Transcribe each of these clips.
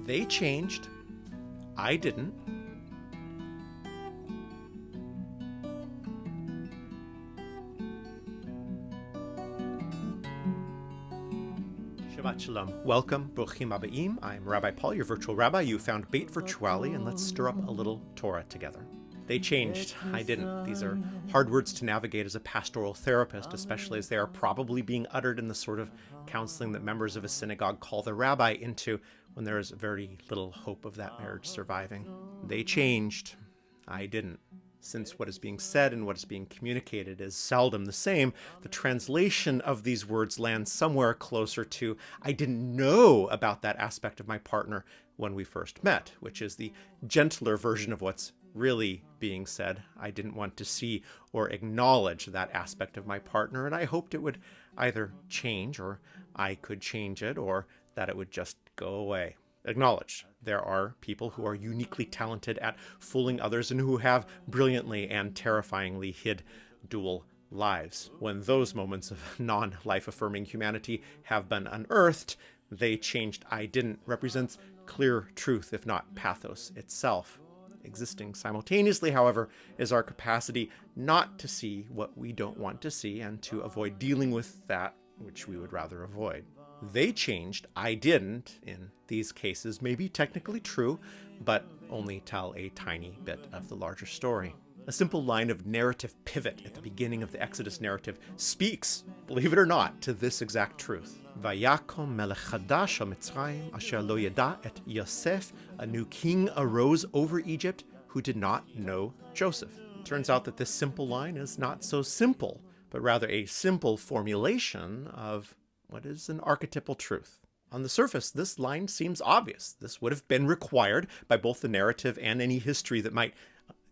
They changed. I didn't. Shabbat Shalom. Welcome, Bruchim Abbaim. I'm Rabbi Paul, your virtual rabbi. You found Beit Virtuali, and let's stir up a little Torah together. They changed. I didn't. These are hard words to navigate as a pastoral therapist, especially as they are probably being uttered in the sort of counseling that members of a synagogue call the rabbi into when there is very little hope of that marriage surviving. They changed. I didn't. Since what is being said and what is being communicated is seldom the same, the translation of these words lands somewhere closer to, I didn't know about that aspect of my partner when we first met, which is the gentler version of what's really being said. I didn't want to see or acknowledge that aspect of my partner, and I hoped it would either change, or I could change it, or that it would just go away. Acknowledge there are people who are uniquely talented at fooling others and who have brilliantly and terrifyingly hid dual lives. When those moments of non-life affirming humanity have been unearthed, they changed. I didn't represents clear truth, if not pathos itself. Existing simultaneously, however, is our capacity not to see what we don't want to see and to avoid dealing with that which we would rather avoid. They changed, I didn't, in these cases may be technically true, but only tell a tiny bit of the larger story. A simple line of narrative pivot at the beginning of the Exodus narrative speaks, believe it or not, to this exact truth. Vayakom melech chadash ha-Mitzrayim asher lo yada et Yosef. A new king arose over Egypt who did not know Joseph. It turns out that this simple line is not so simple, but rather a simple formulation of what is an archetypal truth. On the surface, this line seems obvious. This would have been required by both the narrative and any history that might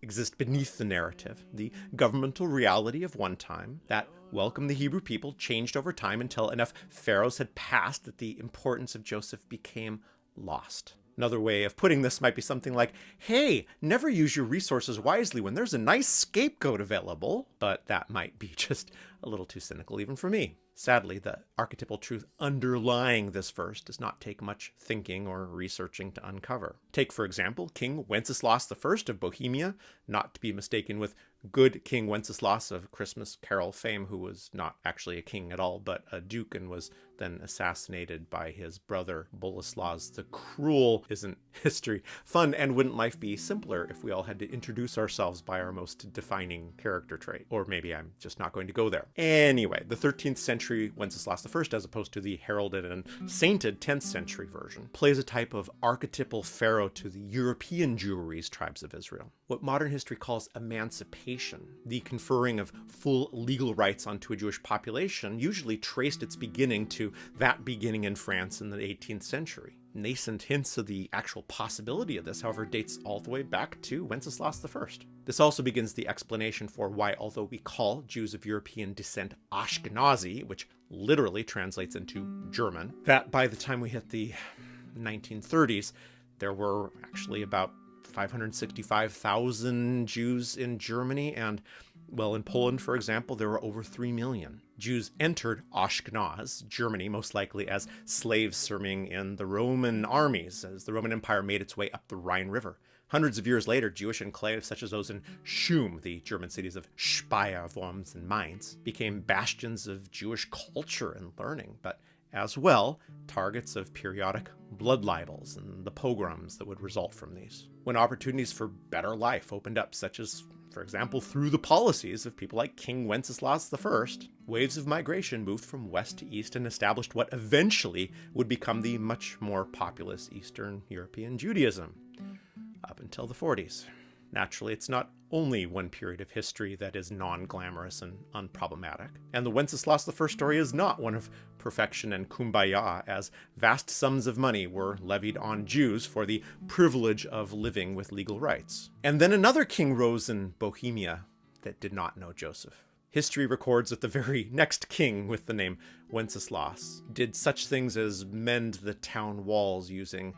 exist beneath the narrative. The governmental reality of one time that welcomed the Hebrew people changed over time until enough pharaohs had passed that the importance of Joseph became lost. Another way of putting this might be something like, hey, never use your resources wisely when there's a nice scapegoat available. But that might be just a little too cynical even for me. Sadly, the archetypal truth underlying this verse does not take much thinking or researching to uncover. Take, for example, King Wenceslas I of Bohemia, not to be mistaken with good King Wenceslas of Christmas Carol fame, who was not actually a king at all, but a duke and was then assassinated by his brother Boleslaus the Cruel. Isn't history fun, and wouldn't life be simpler if we all had to introduce ourselves by our most defining character trait? Or maybe I'm just not going to go there. Anyway, the 13th century Wenceslas I, as opposed to the heralded and sainted 10th century version, plays a type of archetypal pharaoh to the European Jewry's tribes of Israel. What modern history calls emancipation, the conferring of full legal rights onto a Jewish population, usually traced its beginning to that beginning in France in the 18th century. Nascent hints of the actual possibility of this, however, dates all the way back to Wenceslas I. This also begins the explanation for why, although we call Jews of European descent Ashkenazi, which literally translates into German, that by the time we hit the 1930s, there were actually about 565,000 Jews in Germany, and, well, in Poland, for example, there were over 3 million. Jews entered Ashkenaz, Germany, most likely as slaves serving in the Roman armies, as the Roman Empire made its way up the Rhine River. Hundreds of years later, Jewish enclaves such as those in Schum, the German cities of Speyer, Worms, and Mainz, became bastions of Jewish culture and learning, but as well, targets of periodic blood libels and the pogroms that would result from these. When opportunities for better life opened up, such as, for example, through the policies of people like King Wenceslas I, waves of migration moved from west to east and established what eventually would become the much more populous Eastern European Judaism, up until the 40s. Naturally, it's not only one period of history that is non-glamorous and unproblematic, and the Wenceslas I story is not one of perfection and kumbaya, as vast sums of money were levied on Jews for the privilege of living with legal rights. And then another king rose in Bohemia that did not know Joseph. History records that the very next king with the name Wenceslas did such things as mend the town walls using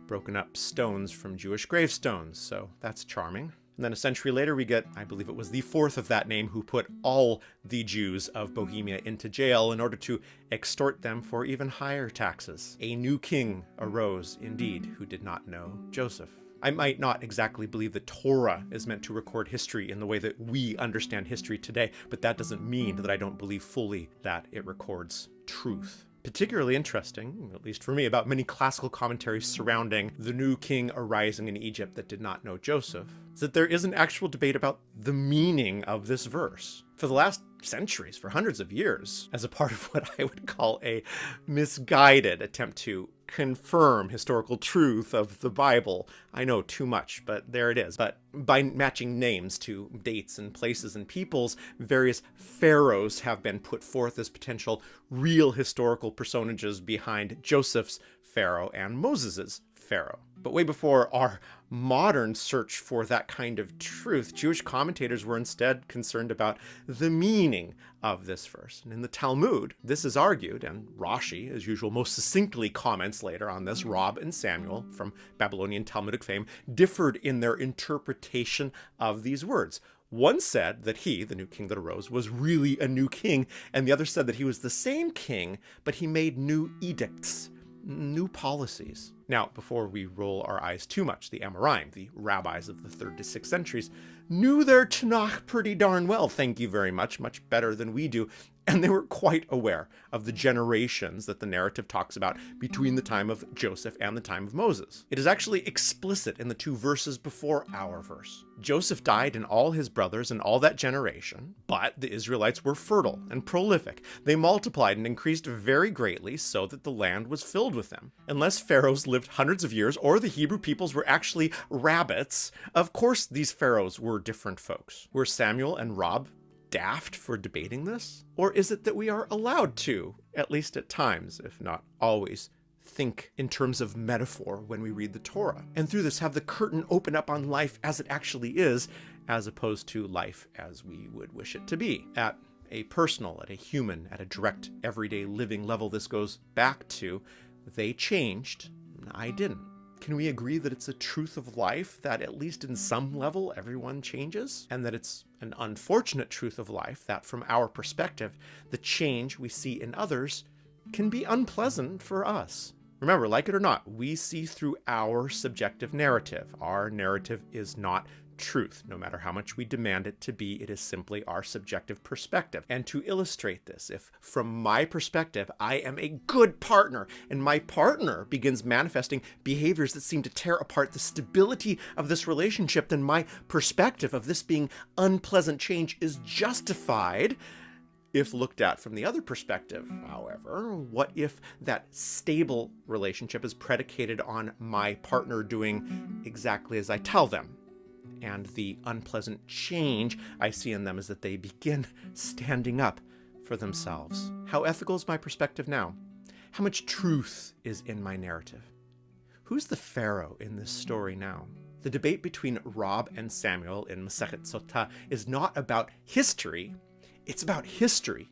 broken up stones from Jewish gravestones, so that's charming. And then a century later, we get, I believe it was the fourth of that name, who put all the Jews of Bohemia into jail in order to extort them for even higher taxes. A new king arose, indeed, who did not know Joseph. I might not exactly believe the Torah is meant to record history in the way that we understand history today, but that doesn't mean that I don't believe fully that it records truth. Particularly interesting, at least for me, about many classical commentaries surrounding the new king arising in Egypt that did not know Joseph, is that there is an actual debate about the meaning of this verse. For the last centuries, for hundreds of years, as a part of what I would call a misguided attempt to confirm historical truth of the Bible. I know too much, but there it is. But by matching names to dates and places and peoples, various pharaohs have been put forth as potential real historical personages behind Joseph's Pharaoh and Moses's Pharaoh. But way before our modern search for that kind of truth, Jewish commentators were instead concerned about the meaning of this verse. And in the Talmud, this is argued, and Rashi, as usual, most succinctly comments later on this. Rob and Samuel, from Babylonian Talmudic fame, differed in their interpretation of these words. One said that he, the new king that arose, was really a new king, and the other said that he was the same king, but he made new edicts, new policies. Now, before we roll our eyes too much, the Amoraim, the rabbis of the 3rd to 6th centuries, knew their Tanakh pretty darn well, thank you very much better than we do, and they were quite aware of the generations that the narrative talks about between the time of Joseph and the time of Moses. It is actually explicit in the 2 verses before our verse. Joseph died and all his brothers and all that generation, but the Israelites were fertile and prolific. They multiplied and increased very greatly so that the land was filled with them. Unless pharaohs lived hundreds of years or the Hebrew peoples were actually rabbits, of course these pharaohs were different folks. Were Samuel and Rob daft for debating this? Or is it that we are allowed to, at least at times, if not always, think in terms of metaphor when we read the Torah, and through this have the curtain open up on life as it actually is, as opposed to life as we would wish it to be? At a personal, at a human, at a direct, everyday living level, this goes back to they changed, I didn't. Can we agree that it's a truth of life that at least in some level everyone changes? And that it's an unfortunate truth of life that from our perspective, the change we see in others can be unpleasant for us. Remember, like it or not, we see through our subjective narrative. Our narrative is not truth. No matter how much we demand it to be, it is simply our subjective perspective. And to illustrate this, if from my perspective, I am a good partner and my partner begins manifesting behaviors that seem to tear apart the stability of this relationship, then my perspective of this being unpleasant change is justified. If looked at from the other perspective, however, what if that stable relationship is predicated on my partner doing exactly as I tell them? And the unpleasant change I see in them is that they begin standing up for themselves. How ethical is my perspective now? How much truth is in my narrative? Who's the Pharaoh in this story now? The debate between Rob and Samuel in Masechet Sotah is not about history, it's about history.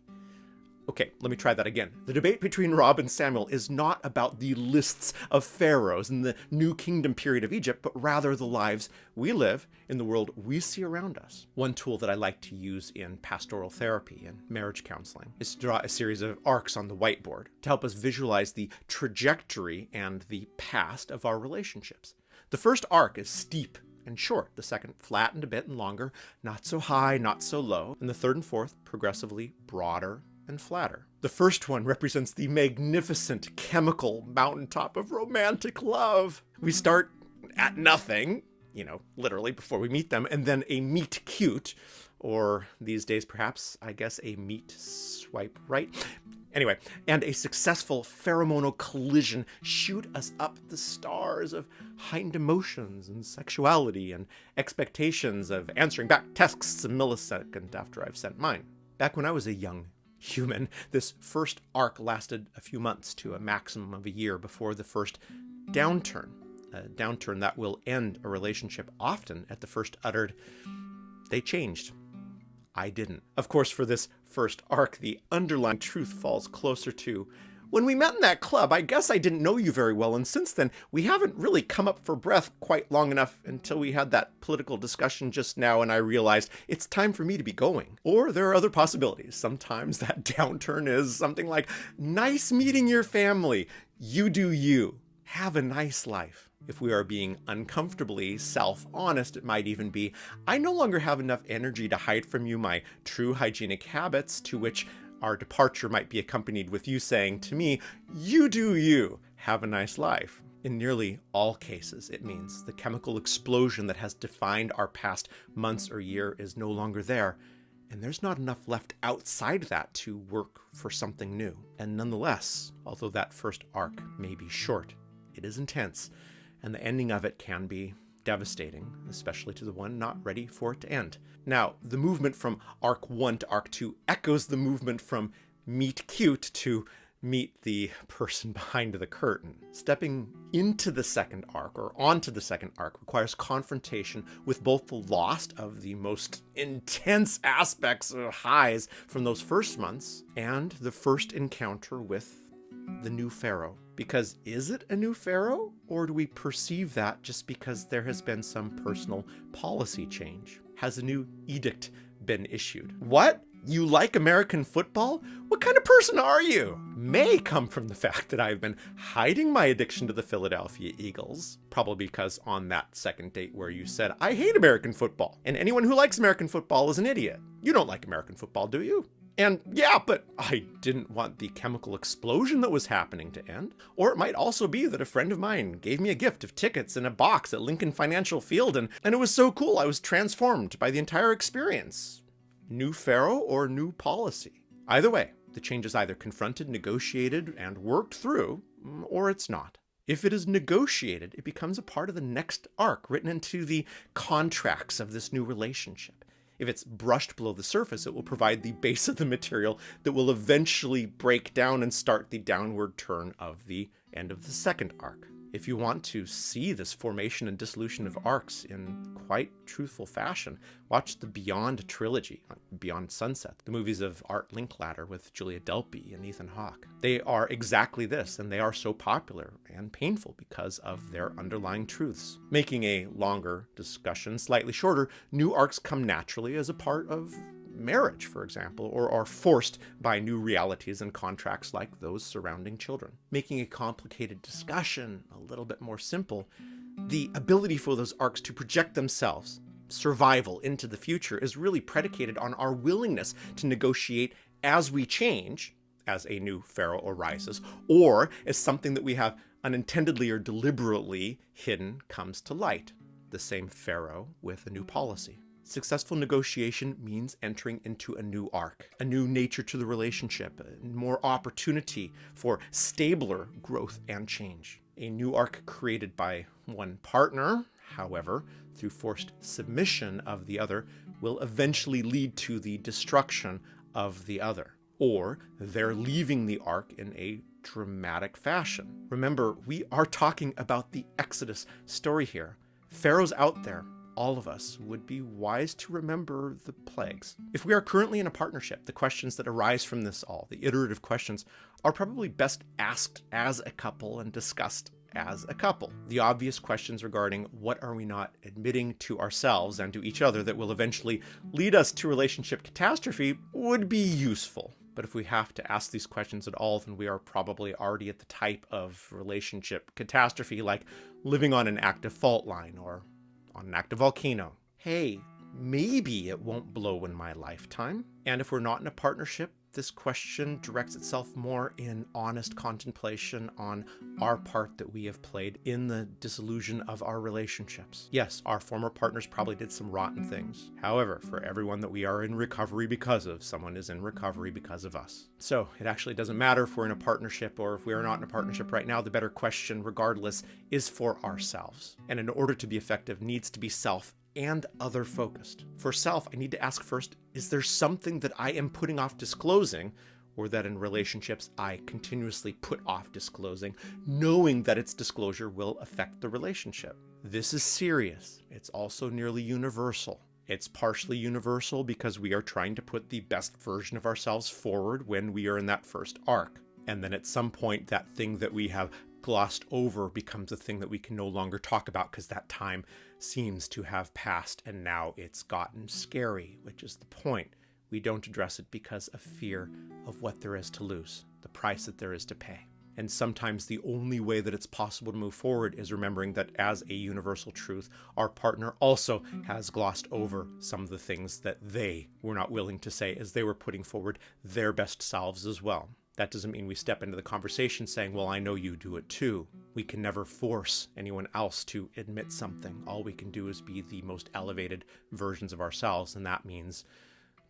Okay, let me try that again. The debate between Rob and Samuel is not about the lists of pharaohs in the New Kingdom period of Egypt, but rather the lives we live in the world we see around us. One tool that I like to use in pastoral therapy and marriage counseling is to draw a series of arcs on the whiteboard to help us visualize the trajectory and the past of our relationships. The first arc is steep and short, the second flattened a bit and longer, not so high, not so low, and the third and fourth progressively broader and flatter. The first one represents the magnificent chemical mountaintop of romantic love. We start at nothing, literally before we meet them, and then a meet cute, or these days perhaps, I guess, a meet swipe right. Anyway, and a successful pheromonal collision shoot us up the stars of heightened emotions and sexuality and expectations of answering back texts a millisecond after I've sent mine. Back when I was a young human, this first arc lasted a few months to a maximum of a year before the first downturn, a downturn that will end a relationship often at the first uttered, "They changed. I didn't." Of course, for this first arc, the underlying truth falls closer to, When we met in that club, I guess I didn't know you very well, and since then, we haven't really come up for breath quite long enough until we had that political discussion just now, and I realized it's time for me to be going. Or there are other possibilities. Sometimes that downturn is something like, nice meeting your family. You do you. Have a nice life. If we are being uncomfortably self-honest, it might even be, I no longer have enough energy to hide from you my true hygienic habits, to which our departure might be accompanied with you saying to me, you do you, have a nice life. In nearly all cases, it means the chemical explosion that has defined our past months or year is no longer there, and there's not enough left outside that to work for something new. And nonetheless, although that first arc may be short, it is intense, and the ending of it can be devastating, especially to the one not ready for it to end. Now, the movement from Arc 1 to Arc 2 echoes the movement from meet cute to meet the person behind the curtain. Stepping into the second arc, or onto the second arc, requires confrontation with both the loss of the most intense aspects or highs from those first months and the first encounter with the new Pharaoh. Because is it a new Pharaoh, or do we perceive that just because there has been some personal policy change? Has a new edict been issued? What? You like American football? What kind of person are you? May come from the fact that I've been hiding my addiction to the Philadelphia Eagles, probably because on that second date where you said, I hate American football, and anyone who likes American football is an idiot. You don't like American football, do you? And yeah, but I didn't want the chemical explosion that was happening to end. Or it might also be that a friend of mine gave me a gift of tickets in a box at Lincoln Financial Field, and it was so cool I was transformed by the entire experience. New Pharaoh or new policy? Either way, the change is either confronted, negotiated, and worked through, or it's not. If it is negotiated, it becomes a part of the next arc written into the contracts of this new relationship. If it's brushed below the surface, it will provide the base of the material that will eventually break down and start the downward turn of the end of the second arc. If you want to see this formation and dissolution of arcs in quite truthful fashion, watch the Beyond trilogy, Beyond Sunset, the movies of Art Linkletter with Julia Delpy and Ethan Hawke. They are exactly this, and they are so popular and painful because of their underlying truths. Making a longer discussion slightly shorter, new arcs come naturally as a part of marriage, for example, or are forced by new realities and contracts like those surrounding children. Making a complicated discussion a little bit more simple, the ability for those arcs to project themselves, survival into the future, is really predicated on our willingness to negotiate as we change, as a new Pharaoh arises, or as something that we have unintendedly or deliberately hidden comes to light, the same Pharaoh with a new policy. Successful negotiation means entering into a new arc, a new nature to the relationship, more opportunity for stabler growth and change. A new arc created by one partner, however, through forced submission of the other, will eventually lead to the destruction of the other, or their leaving the arc in a dramatic fashion. Remember, we are talking about the Exodus story here. Pharaoh's out there. All of us would be wise to remember the plagues. If we are currently in a partnership, the questions that arise from this all, the iterative questions, are probably best asked as a couple and discussed as a couple. The obvious questions regarding what are we not admitting to ourselves and to each other that will eventually lead us to relationship catastrophe would be useful. But if we have to ask these questions at all, then we are probably already at the type of relationship catastrophe, like living on an active fault line or on an active volcano. Hey, maybe it won't blow in my lifetime. And if we're not in a partnership, this question directs itself more in honest contemplation on our part that we have played in the dissolution of our relationships. Yes, our former partners probably did some rotten things. However, for everyone that we are in recovery because of, someone is in recovery because of us. So it actually doesn't matter if we're in a partnership or if we are not in a partnership right now. The better question, regardless, is for ourselves. And in order to be effective, needs to be self and other focused. For self, I need to ask first, is there something that I am putting off disclosing, or that in relationships I continuously put off disclosing, knowing that its disclosure will affect the relationship? This is serious. It's also nearly universal. It's partially universal because we are trying to put the best version of ourselves forward when we are in that first arc. And then at some point, that thing that we have glossed over becomes a thing that we can no longer talk about because that time seems to have passed and now it's gotten scary, which is the point. We don't address it because of fear of what there is to lose, the price that there is to pay. And sometimes the only way that it's possible to move forward is remembering that as a universal truth, our partner also has glossed over some of the things that they were not willing to say as they were putting forward their best selves as well. That doesn't mean we step into the conversation saying, well, I know you do it too. We can never force anyone else to admit something. All we can do is be the most elevated versions of ourselves, and that means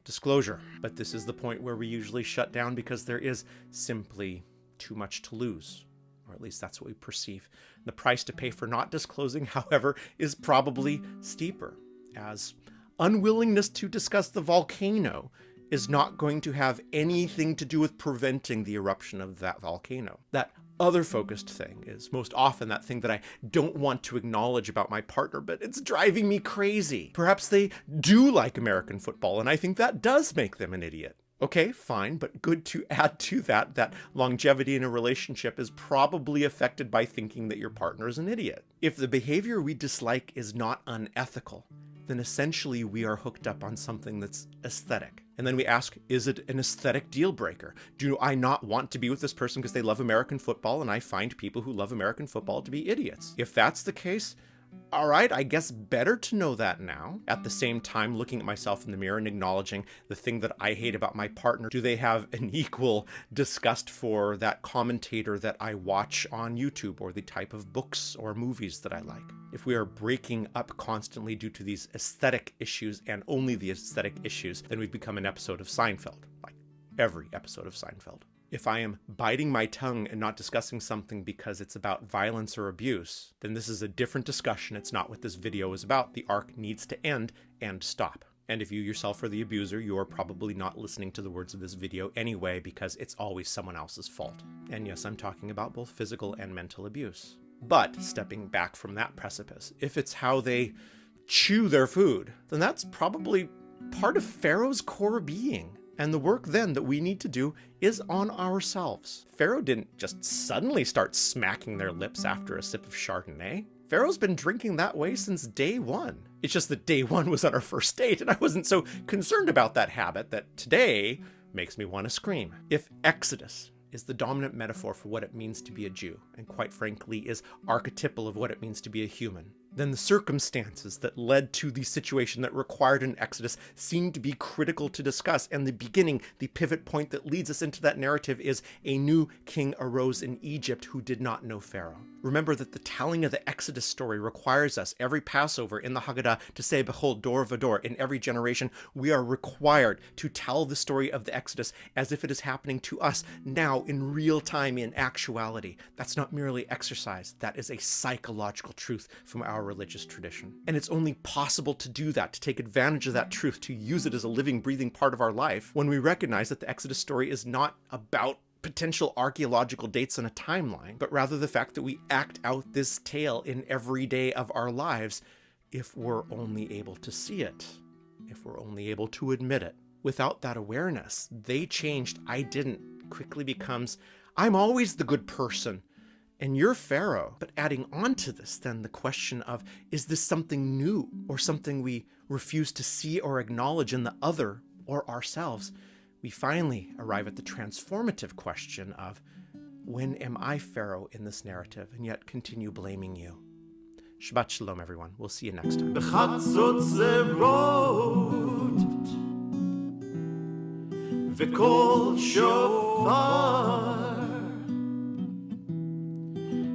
disclosure. But this is the point where we usually shut down because there is simply too much to lose, or at least that's what we perceive. The price to pay for not disclosing, however, is probably steeper, as unwillingness to discuss the volcano is not going to have anything to do with preventing the eruption of that volcano. That other focused thing is most often that thing that I don't want to acknowledge about my partner, but it's driving me crazy. Perhaps they do like American football, and I think that does make them an idiot. Okay, fine, but good to add to that longevity in a relationship is probably affected by thinking that your partner is an idiot. If the behavior we dislike is not unethical, then essentially we are hooked up on something that's aesthetic. And then we ask, is it an aesthetic deal breaker? Do I not want to be with this person because they love American football and I find people who love American football to be idiots? If that's the case, all right, I guess better to know that now. At the same time, looking at myself in the mirror and acknowledging the thing that I hate about my partner. Do they have an equal disgust for that commentator that I watch on YouTube, or the type of books or movies that I like? If we are breaking up constantly due to these aesthetic issues and only the aesthetic issues, then we've become an episode of Seinfeld, like every episode of Seinfeld. If I am biting my tongue and not discussing something because it's about violence or abuse, then this is a different discussion. It's not what this video is about. The arc needs to end and stop. And if you yourself are the abuser, you are probably not listening to the words of this video anyway, because it's always someone else's fault. And yes, I'm talking about both physical and mental abuse. But stepping back from that precipice, if it's how they chew their food, then that's probably part of Pharaoh's core being. And the work then that we need to do is on ourselves. Pharaoh didn't just suddenly start smacking their lips after a sip of Chardonnay. Pharaoh's been drinking that way since day one. It's just that day one was on our first date, and I wasn't so concerned about that habit that today makes me want to scream. If Exodus is the dominant metaphor for what it means to be a Jew, and quite frankly is archetypal of what it means to be a human, then the circumstances that led to the situation that required an exodus seem to be critical to discuss. And the beginning, the pivot point that leads us into that narrative is a new king arose in Egypt who did not know Pharaoh. Remember that the telling of the Exodus story requires us every Passover in the Haggadah to say, behold, Dor Vador. In every generation, we are required to tell the story of the Exodus as if it is happening to us now in real time, in actuality. That's not merely exercise. That is a psychological truth from our religious tradition. And it's only possible to do that, to take advantage of that truth, to use it as a living, breathing part of our life, when we recognize that the Exodus story is not about potential archaeological dates on a timeline, but rather the fact that we act out this tale in every day of our lives if we're only able to see it, if we're only able to admit it. Without that awareness, they changed, I didn't, quickly becomes, I'm always the good person, and you're Pharaoh. But adding on to this, then the question of, is this something new or something we refuse to see or acknowledge in the other or ourselves? We finally arrive at the transformative question of, when am I Pharaoh in this narrative, and yet continue blaming you? Shabbat Shalom, everyone. We'll see you next time. וקול שופר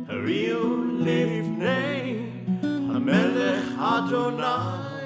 הריעו לפני המלך אדוני